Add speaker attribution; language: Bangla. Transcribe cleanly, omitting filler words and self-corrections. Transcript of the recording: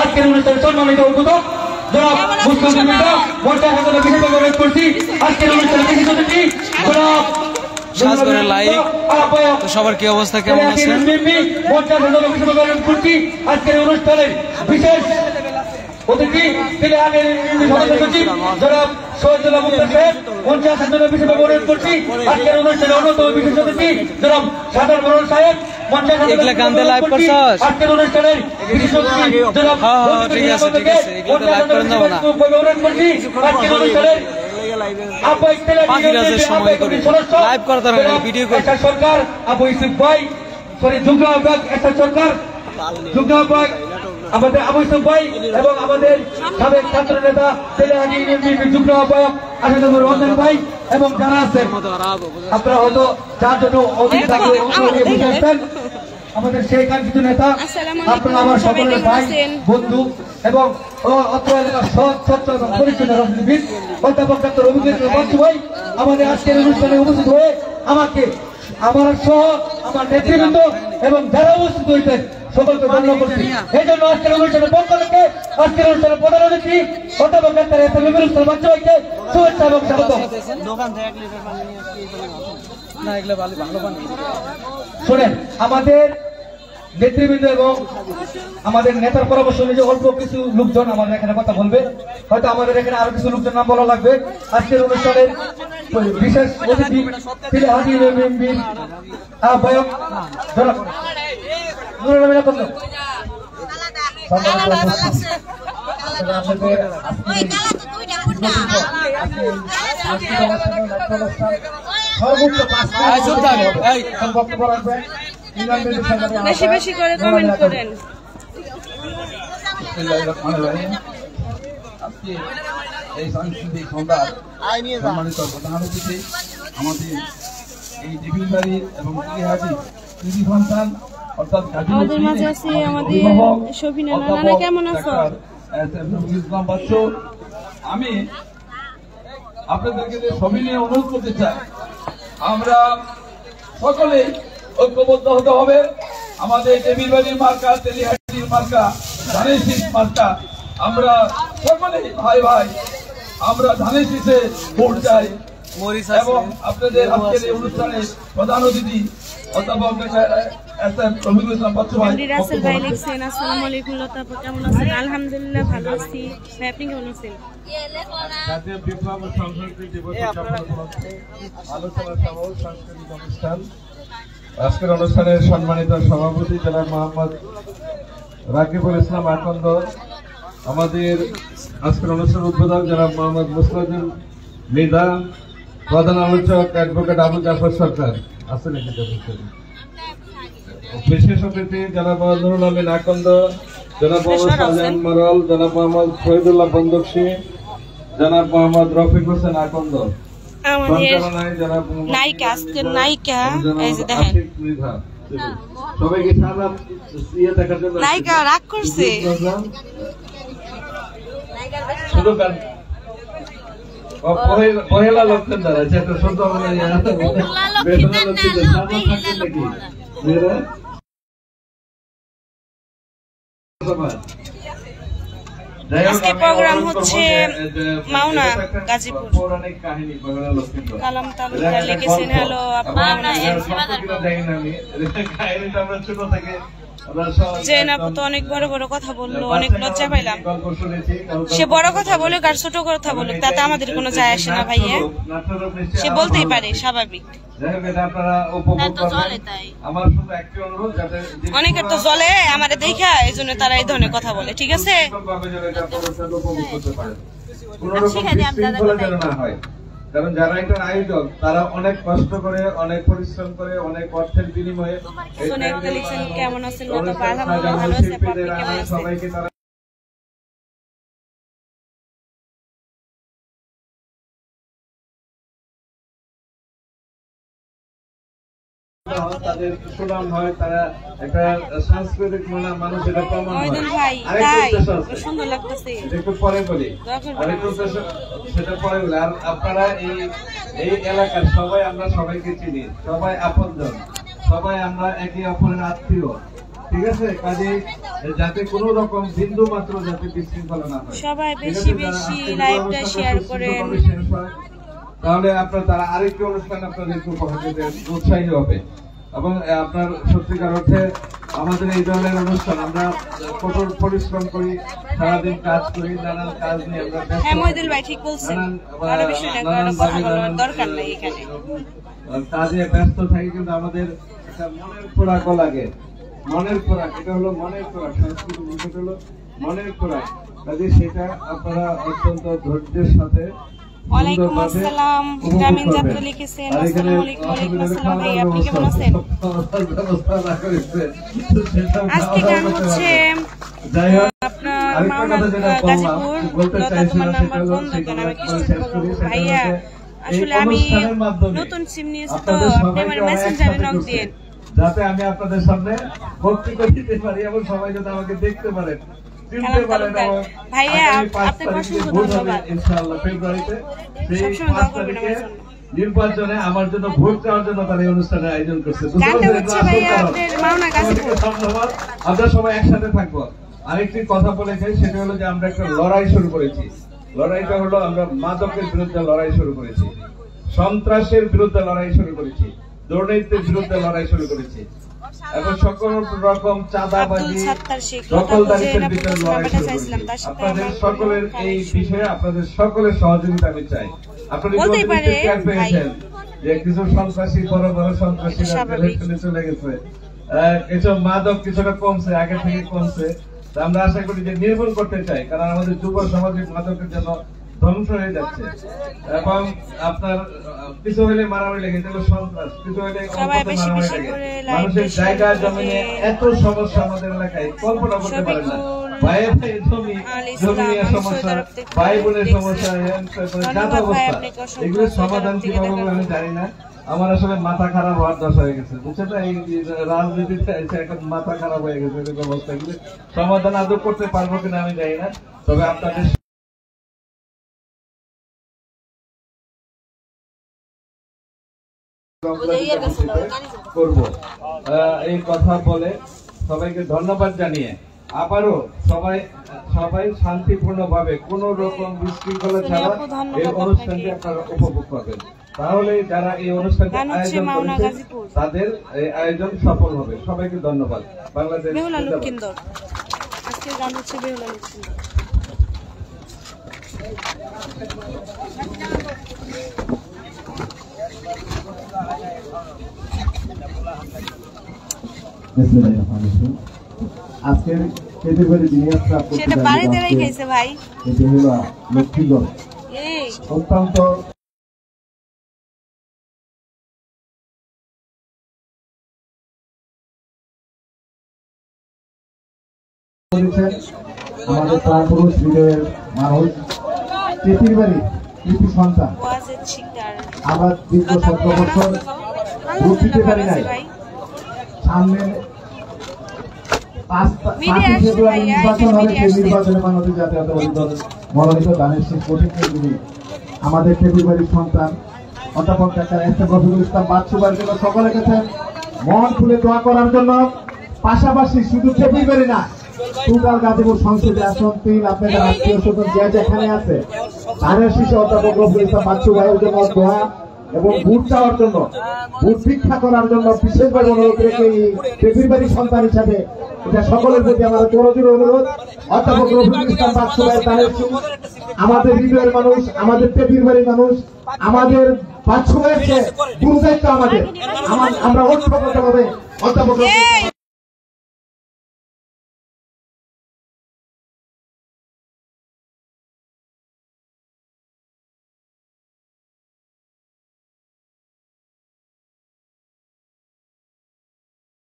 Speaker 1: আজকের অনুষ্ঠানে সম্মানিত উদ্বোধক জনাব মুস্তাফিজুর মির্জা মঞ্চে আসার জন্য বিশেষভাবে অনুরোধ করছি। আজকের অনুষ্ঠানে বিশেষ অতিথি জনাব
Speaker 2: সাজগরের লাইভ। তো সবার কি অবস্থা, কেমন আছেন?
Speaker 1: মঞ্চে আসার জন্য বিশেষভাবে অনুরোধ করছি। আজকের অনুষ্ঠানের বিশেষ অতিথি তিনি আগের সদস্য সচিব জনাব শহীদুল্লাহ মুক্তার সাহেব মঞ্চে আসার জন্য বিশেষভাবে অনুরোধ করছি। আজকের অনুষ্ঠানে অন্যতম বিশেষ অতিথি জনাব সাধারণ মনোহর সাহেব মঞ্চে আসার জন্য লাইভ করছি। আজকের অনুষ্ঠানের বিশেষ অতিথি জনাব
Speaker 2: ঠিক আছে এগুলো লাইভ করেন না না
Speaker 1: অনুরোধ করছি। আজকের অনুষ্ঠানের
Speaker 2: সময় করে লাইভ করা দরকার, ভিডিও করে
Speaker 1: সরকার আবু ইউসুফ ভাই যুগ্ম আহ্বায়ক একটা সরকার যুগ্ম আহ্বায়ক আমাদের আবু ইউসুফ ভাই এবং আমাদের সাবেক ছাত্র নেতা তেলেহাটি ইউনিয়নের যুগ্ম আহ্বায়ক আসাদুর রহমান ভাই এবং যারা আছেন আপনারা হয়তো যার জন্য অধিক আমাদের সেই কাঙ্ক্ষিত নেতা আপনারা আমার সকলের ভাই বন্ধু এবং অত্র এলাকার সৎ স্বচ্ছ এবং পরিচ্ছন্ন রাজনীতিবিদ অধ্যাপক ডক্টর অভিজিৎ বঞ্চু ভাই আমাদের আজকের অনুষ্ঠানে উপস্থিত হয়ে আমাকে আমার সহ আমার নেতৃবৃন্দ এবং যারা উপস্থিত হয়েছেন সকলকে ধন্যবাদ করছি। এই জন্য আজকের অনুষ্ঠানের পক্ষ থেকে আজকের অনুষ্ঠানের প্রধান অতিথি অধ্যাপক doctor S M Imrul Bachchu ভাইকে শুভেচ্ছা এবং স্বাগত। শোনেন, আমাদের নেতৃবৃন্দ এবং আমাদের নেতার পরামর্শ অনুযায়ী অল্প কিছু লোকজন আমাদের এখানে কথা বলবে, হয়তো আমাদের এখানে আরো কিছু লোকজন নাম বলা লাগবে। আজকের অনুষ্ঠানের বিশেষ অতিথি তেলেহাটি ইউনিয়নের আহ্বায়ক বক্তব্য রাখবেন।
Speaker 3: বেশি বেশি করে কমেন্ট করেন।
Speaker 4: আজকে এই সাংস্কৃতিক সন্ধ্যার সম্মানিত প্রধান অতিথি আমাদের এই ডিবিলবাড়ি এবং তেলিহাটি কৃতি সন্তান অর্থাৎ
Speaker 3: আমাদের মাঝে আছে আমাদের শফিনা নানা, কেমন আছো?
Speaker 4: ইসলাম বাচ্চু, আমি আপনাদেরকে সবিনয়ে অনুরোধ করতে চাই, আমরা সকলে ঐক্যবদ্ধ হতে হবে। আমাদের টেবিলবাড়ির মার্কা, তেলিহাটির মার্কা, ধানের শীষ মার্কা, আমরা সকলে ভাই ভাই আমরা ধানের শীষে ভোট চাই। এবং আপনাদের আজকের এই অনুষ্ঠানে প্রধান অতিথি অধ্যাপক রফিকুল ইসলাম বাচ্চু ভাই
Speaker 3: লিখছেন, আসসালামু আলাইকুম লতা আপু, কেমন আছেন? আলহামদুলিল্লাহ ভালো আছি, আপনি কেমন আছেন?
Speaker 4: জাতীয় বিপ্লব ও সংস্কৃতি দিবস আলোচনা সভা সাংস্কৃতিক অনুষ্ঠান। আজকের অনুষ্ঠানের সম্মানিত সভাপতি জনাব মোহাম্মদ রাকিবুল ইসলাম আকন্দ, আমাদের আজকের অনুষ্ঠান উদ্বোধক জনাব মোহাম্মদ মুস্তাফিজুর মির্জা, প্রধান আলোচক অ্যাডভোকেট আবু জাফর সরকার আছেন এখানে, বিশেষ অতিথি জনাব নুরুল আমিন আকন্দ, জনাব মোহাম্মদ শাহজাহান মরল, জনাব মোহাম্মদ শহীদুল্লাহ বন্দকশী, জনাব মোহাম্মদ রফিক হোসেন আকন্দ,
Speaker 3: নায়িকা আজকের নায়িকা এই যে দেখেন
Speaker 4: সবাইকে দেখার জন্য
Speaker 3: নায়িকা রাগ করছে।
Speaker 4: পহেলা লক্ষণ দ্বারা একটা শুদ্ধ
Speaker 3: আজকে প্রোগ্রাম হচ্ছে মাওনা গাজীপুর।
Speaker 4: পৌরাণিক কাহিনী
Speaker 3: কালাম তালুকদার লিখেছেন, হ্যালো আপনারা
Speaker 4: ছোট থেকে
Speaker 3: জেন আপু তো অনেক বড় বড় কথা বললো, অনেক লজ্জা পাইলাম। সে বড় কথা বলুক আর ছোট কথা বলুক তাতে আমাদের কোনো যায় আসে না ভাইয়া, সে বলতেই পারে, স্বাভাবিক। অনেকের তো জলে আমারে দেখা, এই জন্য তারা এই ধরনের কথা বলে। ঠিক আছে,
Speaker 4: কারণ যারা একটা আয়োজক তারা অনেক কষ্ট করে, অনেক পরিশ্রম করে, অনেক অর্থের বিনিময়ে
Speaker 3: কেমন আছেন
Speaker 4: সবাইকে তারা তাদের সুনাম হয়, তারা একটা সাংস্কৃতিক মানুষ, এটা প্রমাণ হয়। একটু পরে বলি, সেটা পরে বলি। আর আপনারা এই এলাকার সবাই, আমরা সবাইকে চিনি, সবাই আপনজন, সবাই আমরা একে অপরের আত্মীয়।
Speaker 5: ঠিক আছে, কাজে যাতে কোনো রকম বিন্দু মাত্র যাতে বিশৃঙ্খলা না হয়।
Speaker 3: সবাই বেশি বেশি লাইভটা শেয়ার করেন,
Speaker 5: তাহলে আপনার তারা আরেকটি অনুষ্ঠান আপনাদেরকে উপহার দিতে উৎসাহী হবে। এবং আপনার সত্যিকার অর্থে আমাদের এই ধরনের অনুষ্ঠান আমরা কঠোর পরিশ্রম করি, সারাদিন কাজ করি, নানান কাজ নিয়ে আমরা ব্যস্ত
Speaker 3: হ্যাঁ মহিদুল ভাই ঠিক বলছেন, আরো বেশি কথা বলার দরকার নাই এখানে,
Speaker 5: কাজে ব্যস্ত থাকি, কিন্তু আমাদের একটা মনের খোরাক লাগে, মনের খোরাক, এটা হলো মনের খোরাক, সাংস্কৃতিক বিষয়টা হলো মনের খোরাক। কাজে সেটা আপনারা অত্যন্ত ধৈর্যের সাথে।
Speaker 3: ওয়ালাইকুম আসসালাম, গ্রামীণ যাত্রা লিখেছেন, আসসালামু আলাইকুম। ওয়ালাইকুম আসসালাম ভাই, আপনি কেমন আছেন? আজকে গান হচ্ছে আপনার মাওনা গাজীপুর, লতা তোমার নাম্বার বন্ধ কেন, আমি কিছু বলবো ভাইয়া, আসলে আমি নতুন সিম নিয়েছি তো আপনি আমার মেসেঞ্জারে নক দিয়েন
Speaker 5: যাতে আমি আপনাদের সামনে বক্তৃতা দিতে পারি এবং সবাই যাতে আমাকে দেখতে পারেন, চিনতে পারেন।
Speaker 3: ভাইয়া আপনাকে অসংখ্য ধন্যবাদ,
Speaker 5: ইনশাআল্লাহ ফেব্রুয়ারিতে সেই 5 তারিখে নির্বাচনে আমার জন্য ভোট দেওয়ার জন্য তারা এই অনুষ্ঠানের আয়োজন করছে। ধন্যবাদ, আমরা সবাই একসাথে থাকবো। আরেকটি কথা বলে চাই, সেটা হলো যে আমরা একটা লড়াই শুরু করেছি। লড়াইটা হলো আমরা মাদকের বিরুদ্ধে লড়াই শুরু করেছি, সন্ত্রাসের বিরুদ্ধে লড়াই শুরু করেছি, দুর্নীতির বিরুদ্ধে লড়াই শুরু করেছি, এবং সকল রকম চাঁদাবাজি দখলদারিত্বের বিরুদ্ধে লড়াই শুরু করেছি। আপনাদের সকলের এই বিষয়ে আপনাদের সকলের সহযোগিতা আমি চাই। আপনারা টের পেয়েছেন যে কিছু সন্ত্রাসী, বড় বড় সন্ত্রাসীরা চলে গেছে, কিছু মাদক কিছুটা কমছে, আগে থেকে কমছে। আমরা আশা করি যে নির্মূল করতে চাই, কারণ আমাদের যুব সমাজের মাদকের জন্য ধ্বংস হয়ে যাচ্ছে। এবং আপনার কিছু হইলে মারামারি লেগে, যেগুলো সন্ত্রাস, কিছু হইলে মারামারি লেগে, মানুষের জায়গা জমি নিয়ে এত সমস্যা আমাদের এলাকায় কল্পনা করতে পারে না। ভাইয়ের জমি নিয়ে সমস্যা, ভাই বোনের সমস্যা, অবস্থা, এগুলো সমাধান কিভাবে হবে আমি জানি না। আমার আসলে মাথা খারাপ হওয়ার দশা হয়ে গেছে, বুঝছেন না? এই রাজনীতিতে এখন মাথা খারাপ হয়ে গেছে, এরকম অবস্থা। এগুলো সমাধান আদৌ করতে পারবো কিনা আমি জানি না, তবে আপনাদের করবো এই কথা বলে সবাইকে ধন্যবাদ জানিয়ে আবারও সবাই শান্তিপূর্ণ ভাবে কোন রকম বিশৃঙ্খলা ছাড়া এই অনুষ্ঠানটি আপনারা উপভোগ করবেন, তাহলে যারা এই অনুষ্ঠানটি আয়োজন করেছে তাদের এই আয়োজন সফল হবে। সবাইকে ধন্যবাদ। বাংলাদেশ আজকের অত্যন্ত আমাদের প্রাণপুরুষ হৃদয়ের মানুষ, পেটির বাড়ি কৃতি সন্তান। আমরা দীর্ঘ 17 বছর ভোট দিতে পারি নাই। সামনে 5 ফেব্রুয়ারি নির্বাচন হবে, সেই নির্বাচনে বাংলাদেশ জাতীয়তাবাদী দল মনোনীত দানের শেষ প্রতিনিধি আমাদের পেটির বাড়ির সন্তান অধ্যাপক ডাক্তার এস.এম. রফিকুল ইসলাম বাচ্চু ভাইয়ের জন্য সকলে গেছেন মন খুলে দোয়া করার জন্য। পাশাপাশি শুধু পেটির বাড়ি না, টোটাল গাজীপুর সংসদে আসন 3 আপনাদের আত্মীয় স্বজন যে যেখানে আছে তাদের শীর্ষে অধ্যাপক রফিকুল ইসলাম বাচ্চু ভাইয়ের জন্য দোয়া এবং ভোট চাওয়ার জন্য, ভোট ভিক্ষা করার জন্য বিশেষভাবে অনুরোধ রেখে পেটির বাড়ির সন্তান হিসাবে এটা সকলের প্রতি আমার জোরজোর অনুরোধ। অধ্যাপক রফিকুল ইসলাম বাচ্চু ভাইয়ের দানের আমাদের হৃদয়ের মানুষ, আমাদের পেটির বাড়ির মানুষ, আমাদের বাচ্চু ভাইয়ের গুরু দায়িত্ব আমাদের, আমরা ঐক্যবদ্ধভাবে অধ্যাপক